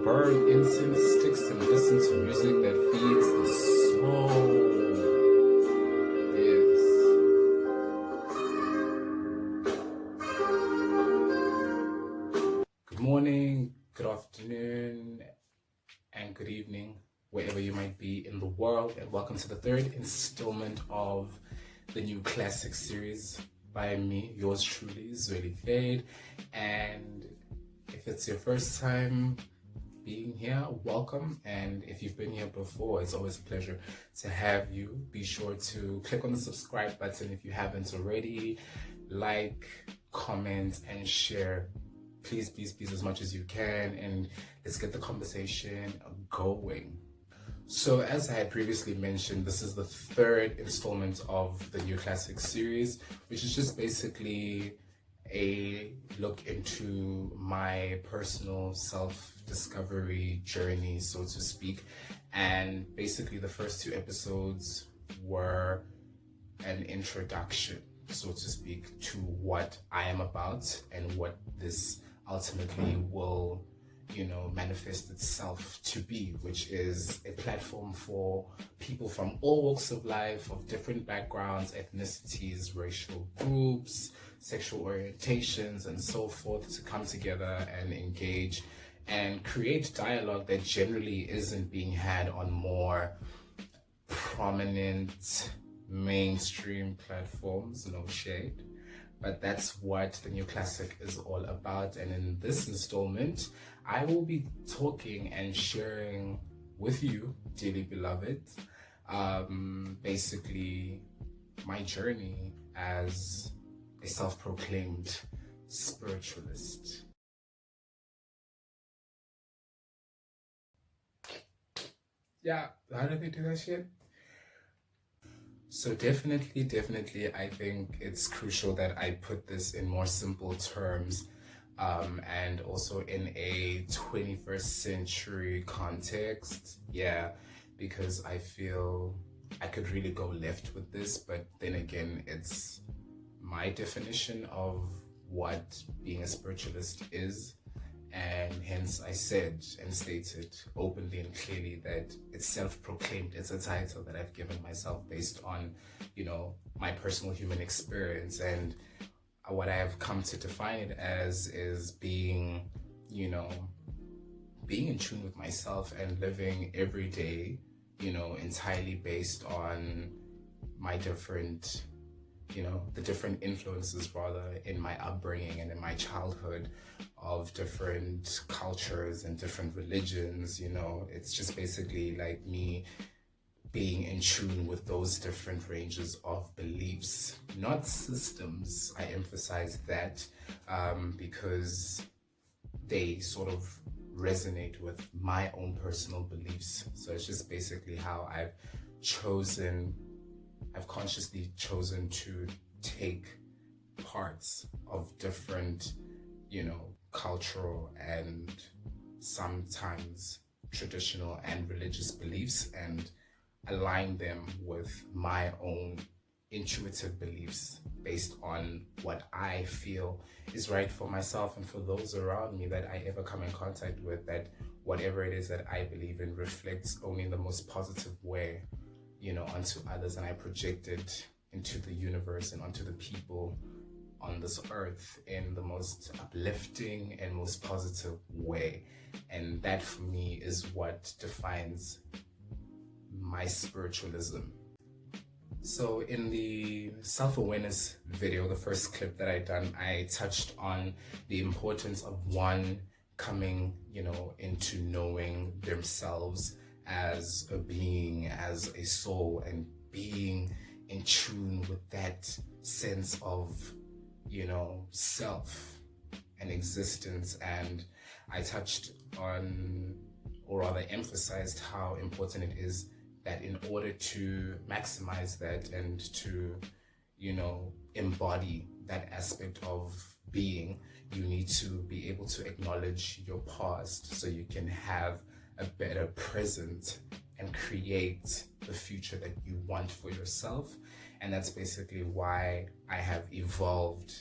burn incense sticks and listen to music that feeds the soul. Yes. Good morning, good afternoon, and good evening, wherever you might be in the world, and welcome to the third installment of the new classic series by me, yours truly, Zweli Fade. And if it's your first time being here, welcome. And if you've been here before, it's always a pleasure to have you. Be sure to click on the subscribe button if you haven't already. Like, comment, and share. Please, as much as you can. And let's get the conversation going. So as I had previously mentioned, this is the third installment of the New Classic series, which is just basically a look into my personal self-discovery journey, so to speak. And basically the first two episodes were an introduction, so to speak, to what I am about and what this ultimately will manifest itself to be, which is a platform for people from all walks of life, of different backgrounds, ethnicities, racial groups, sexual orientations, and so forth, to come together and engage and create dialogue that generally isn't being had on more prominent mainstream platforms. No shade. But that's what the New Classic is all about. And in this installment, I will be talking and sharing with you, dearly beloved, basically my journey as a self-proclaimed spiritualist. Yeah, how do they do that shit? So definitely, I think it's crucial that I put this in more simple terms, and also in a 21st century context. Yeah, because I feel I could really go left with this, but then again, it's my definition of what being a spiritualist is. And hence I said and stated openly and clearly that it's self-proclaimed. It's a title that I've given myself based on, my personal human experience. And what I have come to define it as is being, being in tune with myself and living every day, entirely based on my different, the different influences rather in my upbringing and in my childhood of different cultures and different religions. It's just basically like me being in tune with those different ranges of beliefs, not systems. I emphasize that because they sort of resonate with my own personal beliefs. So it's just basically how I've consciously chosen to take parts of different, cultural and sometimes traditional and religious beliefs and align them with my own intuitive beliefs based on what I feel is right for myself and for those around me that I ever come in contact with, that whatever it is that I believe in reflects only in the most positive way, onto others, and I project it into the universe and onto the people on this earth in the most uplifting and most positive way. And that for me is what defines my spiritualism. So in the self-awareness video, the first clip that I done, I touched on the importance of one coming, into knowing themselves as a being, as a soul, and being in tune with that sense of, self and existence. And I touched on, or rather emphasized, how important it is that in order to maximize that and to, embody that aspect of being, you need to be able to acknowledge your past so you can have a better present and create the future that you want for yourself. And that's basically why I have evolved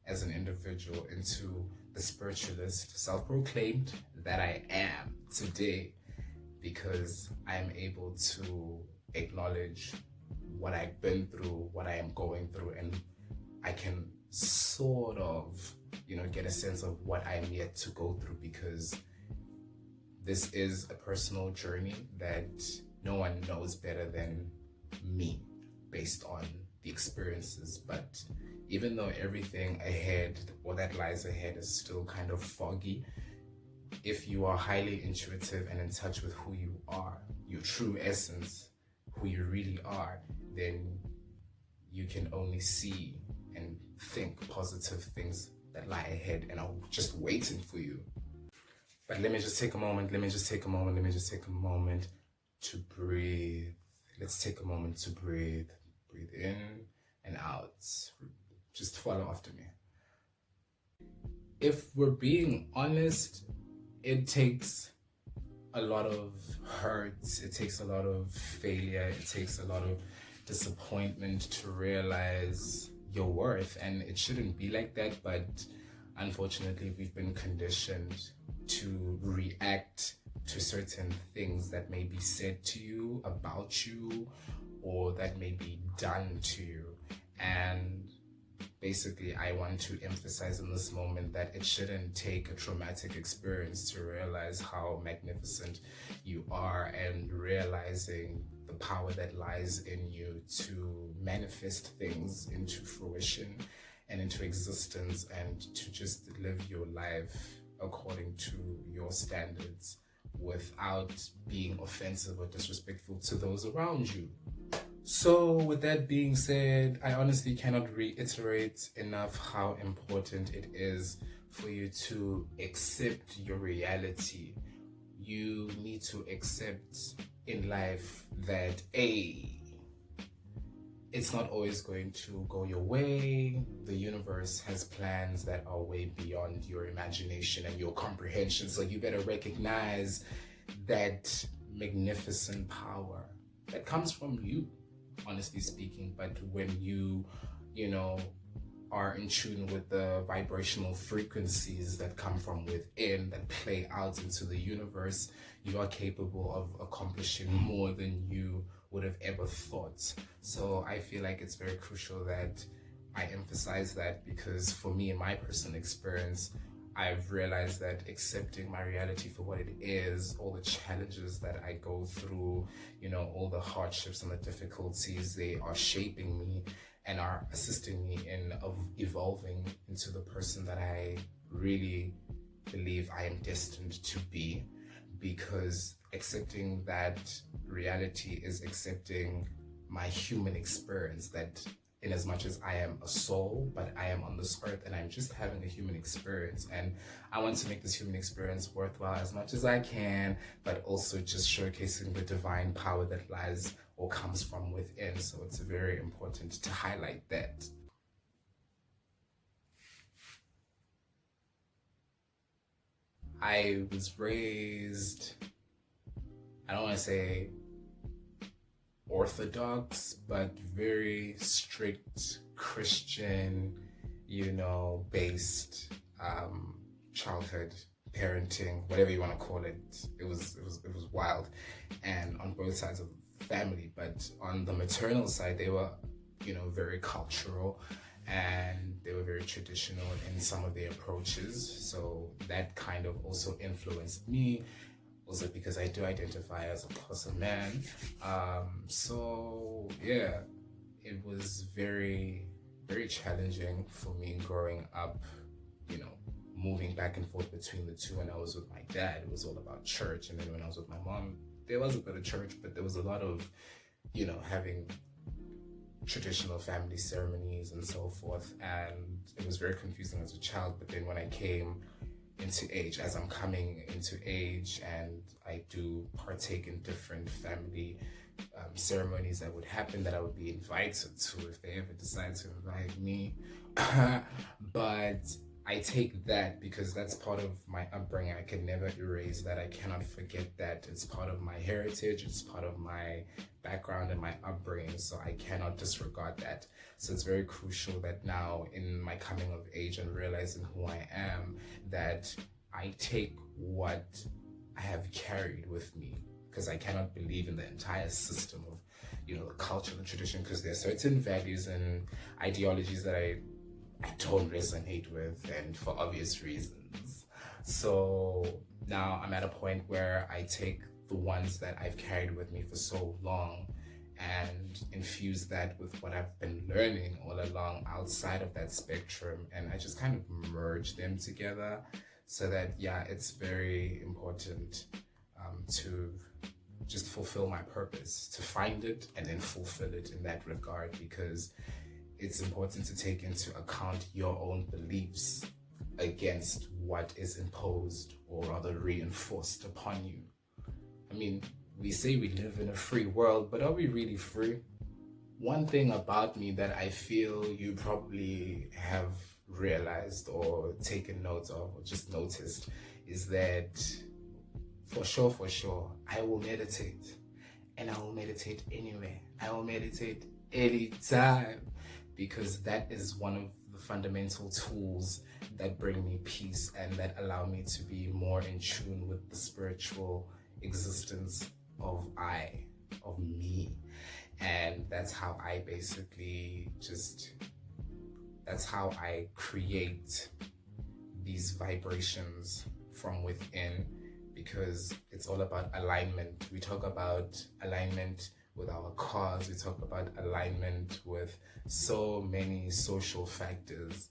as an individual into the spiritualist, self-proclaimed, that I am today, because I'm able to acknowledge what I've been through, what I am going through, and I can sort of, get a sense of what I'm yet to go through, because this is a personal journey that no one knows better than me based on the experiences. But even though everything ahead or that lies ahead is still kind of foggy, if you are highly intuitive and in touch with who you are, your true essence, who you really are, then you can only see and think positive things that lie ahead and are just waiting for you. But let me just take a moment to breathe. Let's take a moment to breathe. Breathe in and out. Just follow after me. If we're being honest, it takes a lot of hurts, it takes a lot of failure, it takes a lot of disappointment to realize your worth. And it shouldn't be like that, but unfortunately we've been conditioned to react to certain things that may be said to you, about you, or that may be done to you. And basically, I want to emphasize in this moment that it shouldn't take a traumatic experience to realize how magnificent you are, and realizing the power that lies in you to manifest things into fruition and into existence, and to just live your life according to your standards without being offensive or disrespectful to those around you. So with that being said, I honestly cannot reiterate enough how important it is for you to accept your reality. You need to accept in life that it's not always going to go your way. The universe has plans that are way beyond your imagination and your comprehension. So you better recognize that magnificent power that comes from you, honestly speaking. But when you are in tune with the vibrational frequencies that come from within, that play out into the universe, you are capable of accomplishing more than you would have ever thought. So I feel like it's very crucial that I emphasize that, because for me, in my personal experience, I've realized that accepting my reality for what it is, all the challenges that I go through, all the hardships and the difficulties, they are shaping me and are assisting me in evolving into the person that I really believe I am destined to be. Because accepting that reality is accepting my human experience, that in as much as I am a soul, but I am on this earth and I'm just having a human experience, and I want to make this human experience worthwhile as much as I can, but also just showcasing the divine power that lies or comes from within. So it's very important to highlight that. I was raised, I don't want to say orthodox, but very strict Christian, based childhood, parenting, whatever you want to call it. It was wild, and on both sides of the family. But on the maternal side, they were, very cultural, and they were very traditional in some of their approaches. So that kind of also influenced me, also because I do identify as a wholesome man. So yeah, it was very, very challenging for me growing up, moving back and forth between the two. When I was with my dad, it was all about church, and then when I was with my mom, there was a bit of church, but there was a lot of, having traditional family ceremonies and so forth, and it was very confusing as a child. But then when I came into age, as I'm coming into age, and I do partake in different family ceremonies that would happen, that I would be invited to if they ever decide to invite me. But I take that because that's part of my upbringing. I can never erase that. I cannot forget that. It's part of my heritage. It's part of my background and my upbringing. So I cannot disregard that. So it's very crucial that now in my coming of age and realizing who I am, that I take what I have carried with me, because I cannot believe in the entire system of, the culture and tradition, because there are certain values and ideologies that I don't resonate with, and for obvious reasons. So now I'm at a point where I take the ones that I've carried with me for so long and infuse that with what I've been learning all along outside of that spectrum, and I just kind of merge them together, so that it's very important to just fulfill my purpose, to find it and then fulfill it in that regard, because it's important to take into account your own beliefs against what is imposed or rather reinforced upon you. I mean, we say we live in a free world, but are we really free? One thing about me that I feel you probably have realized or taken note of or just noticed is that for sure, I will meditate. And I will meditate anywhere. I will meditate anytime, because that is one of the fundamental tools that bring me peace and that allow me to be more in tune with the spiritual existence of me. And that's how I that's how I create these vibrations from within, because it's all about alignment. We talk about alignment with our cause, we talk about alignment with so many social factors,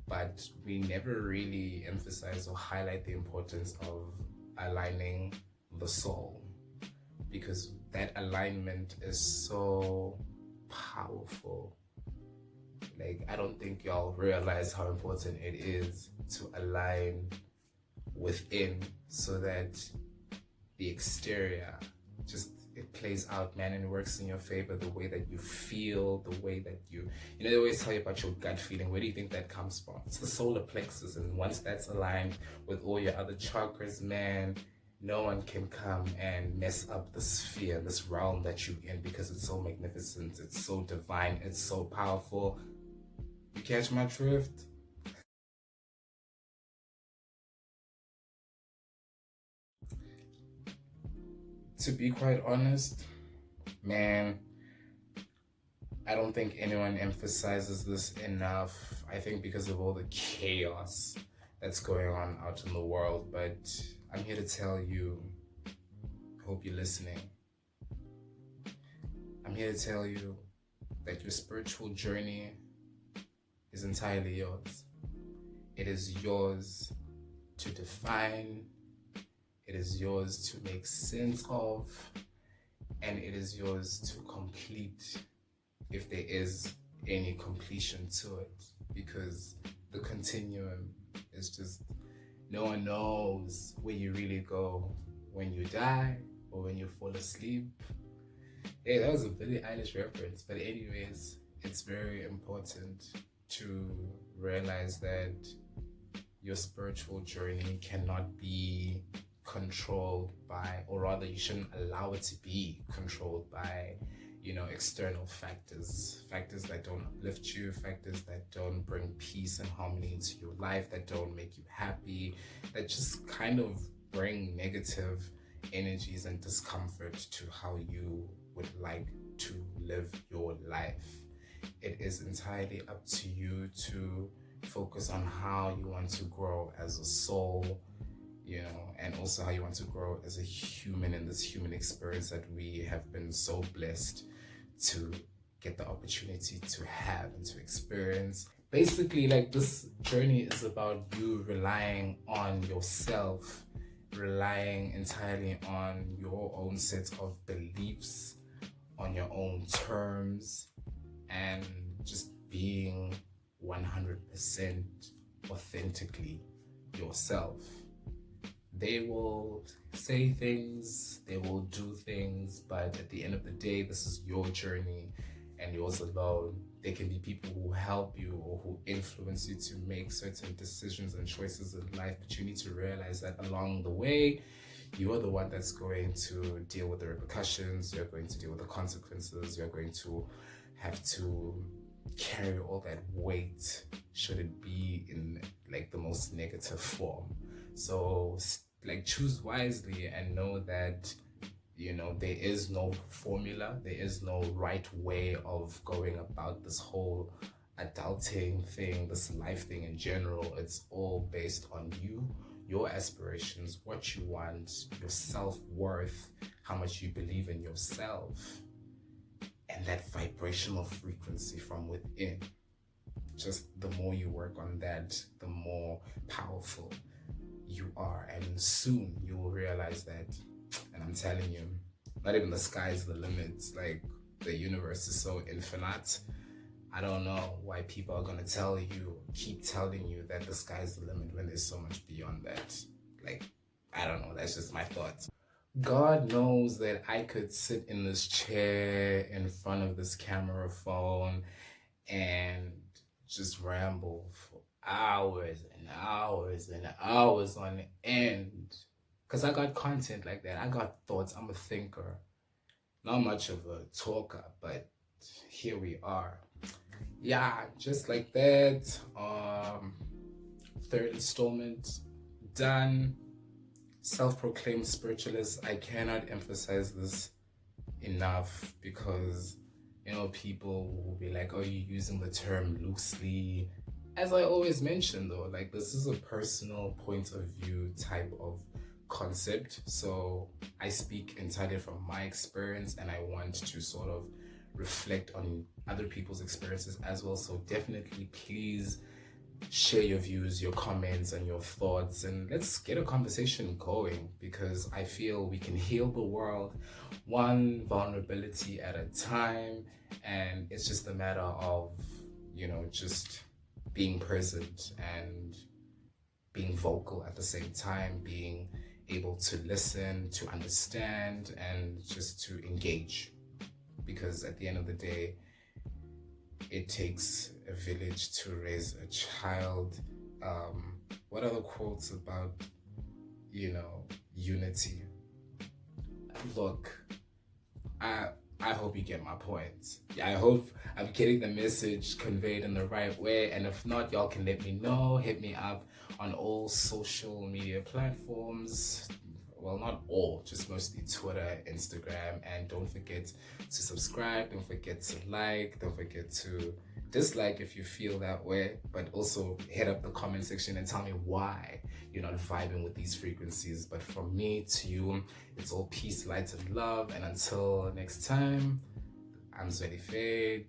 but we never really emphasize or highlight the importance of aligning the soul, because that alignment is so powerful. Like, I don't think y'all realize how important it is to align within, so that the exterior it plays out, man, and works in your favor. The way that you feel, the way that they always tell you about your gut feeling. Where do you think that comes from? It's the solar plexus, and once that's aligned with all your other chakras, man, no one can come and mess up the sphere, this realm that you're in, because it's so magnificent, it's so divine, it's so powerful. You catch my drift? To be quite honest, man, I don't think anyone emphasizes this enough. I think because of all the chaos that's going on out in the world, but I'm here to tell you, hope you're listening. I'm here to tell you that your spiritual journey is entirely yours. It is yours to define, it is yours to make sense of, and it is yours to complete, if there is any completion to it, because the continuum is just, no one knows where you really go when you die or when you fall asleep. Hey, that was a Billie Eilish reference, but anyways, it's very important to realize that your spiritual journey cannot be controlled by, or rather you shouldn't allow it to be controlled by, external factors that don't uplift you, factors that don't bring peace and harmony into your life, that don't make you happy, that just kind of bring negative energies and discomfort to how you would like to live your life. It is entirely up to you to focus on how you want to grow as a soul, and also how you want to grow as a human in this human experience that we have been so blessed to get the opportunity to have and to experience. Basically, like, this journey is about you relying on yourself, relying entirely on your own set of beliefs, on your own terms, and just being 100% authentically yourself. They will say things, they will do things, but at the end of the day, this is your journey and yours alone. There can be people who help you or who influence you to make certain decisions and choices in life, but you need to realize that along the way, you are the one that's going to deal with the repercussions, you're going to deal with the consequences, you're going to have to carry all that weight, should it be in like the most negative form. So like choose wisely and know that there is no formula, there is no right way of going about this whole adulting thing, this life thing in general. It's all based on you, your aspirations, what you want, your self-worth, how much you believe in yourself, and that vibrational frequency from within. Just the more you work on that, the more powerful you are, and soon you will realize that. And I'm telling you, not even the sky's the limit. Like, the universe is so infinite. I don't know why people are gonna keep telling you that the sky's the limit when there's so much beyond that. Like, I don't know, that's just my thoughts. God knows that I could sit in this chair in front of this camera phone and just ramble for hours and hours and hours on end. Because I got content like that. I got thoughts. I'm a thinker. Not much of a talker, but here we are. Yeah, just like that. Third installment done. Self-proclaimed spiritualist. I cannot emphasize this enough because people will be like, oh, you're using the term loosely. As I always mention though, like, this is a personal point of view type of concept. So I speak entirely from my experience, and I want to sort of reflect on other people's experiences as well. So definitely please share your views, your comments, and your thoughts, and let's get a conversation going, because I feel we can heal the world one vulnerability at a time. And it's just a matter of just being present and being vocal at the same time, being able to listen, to understand, and just to engage. Because at the end of the day, it takes a village to raise a child. What are the quotes about, unity? Look, I hope you get my point. Yeah, I hope I'm getting the message conveyed in the right way. And if not, y'all can let me know. Hit me up on all social media platforms. Well, not all, just mostly Twitter, Instagram. And don't forget to subscribe. Don't forget to like. Don't forget to dislike if you feel that way. But also hit up the comment section and tell me why you're not vibing with these frequencies. But from me to you, it's all peace, light, and love. And until next time, I'm Zweli Fade.